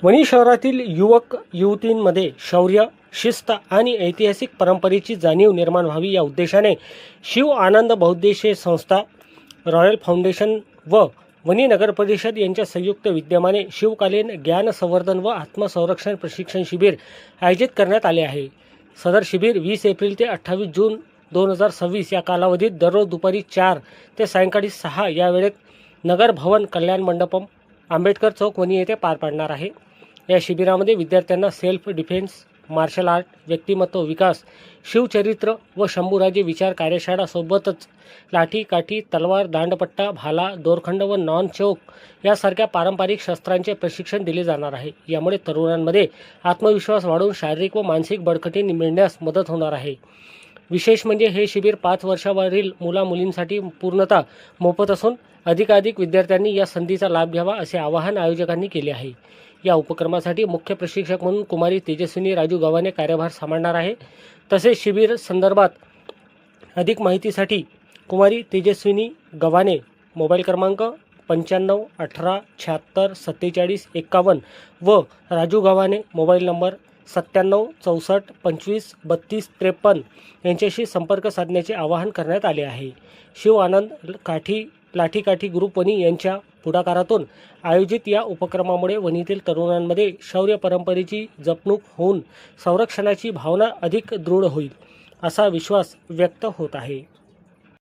वणी शहरातील युवक युवतींमध्ये शौर्य, शिस्त आणि ऐतिहासिक परंपरेची जाणीव निर्माण व्हावी या उद्देशाने शिव आनंद बहुउद्देशीय संस्था, रॉयल फाउंडेशन व वणी नगर परिषद यांच्या संयुक्त विद्यमाने शिवकालीन ज्ञान संवर्धन व आत्मसंरक्षण प्रशिक्षण शिबिर आयोजित करण्यात आले आहे। सदर शिबिर 20 एप्रिल ते 28 जून 2026 या कालावधीत दररोज दुपारी 4 ते सायंकाळी 6 या वेळेत नगर भवन कल्याण मंडपम, आंबेडकर चौक, वणी येथे पार पाडणार आहे। या शिबिरामध्ये विद्यार्थ्यांना सेल्फ डिफेन्स, मार्शल आर्ट, व्यक्तिमत्व विकास, शिवचरित्र व शंभूराजे विचार कार्यशाळा सोबतच लाठी, काठी, तलवार, दांडपट्टा, भाला, दोरखंड व नॉन चौक यासारख्या पारंपरिक शस्त्रांचे प्रशिक्षण दिले जाणार आहे। यामुळे तरुणांमध्ये आत्मविश्वास वाढून शारीरिक व मानसिक बळकटी मिळण्यास मदत होणार आहे। विशेष म्हणजे हे शिबिर 5 वर्षावरील मुला-मुलींसाठी पूर्णतः मोफत असून अधिकाधिक विद्यार्थ्यांनी या संधीचा लाभ घ्यावा असे आवाहन आयोजकांनी केले आहे। या उपक्रमासाठी मुख्य प्रशिक्षक म्हणून कुमारी तेजस्विनी राजू गव्हाणे कार्यभार सांभाळणार आहे। तसेच शिबिर संदर्भात अधिक माहितीसाठी कुमारी तेजस्विनी गव्हाणे मोबाईल क्रमांक 95 18 76 47 51 व राजू गव्हाणे मोबाईल नंबर 97 64 25 32 53 यांच्याशी संपर्क साधण्याचे आवाहन करण्यात आले आहे। शिव आनंद लाठी काठी ग्रुप वणी यांच्या पुढाकारातून आयोजित या उपक्रमामुळे वणीतील तरुणांमध्ये शौर्य परंपरेची जपणूक होऊन संरक्षणाची भावना अधिक दृढ होईल असा विश्वास व्यक्त होत आहे।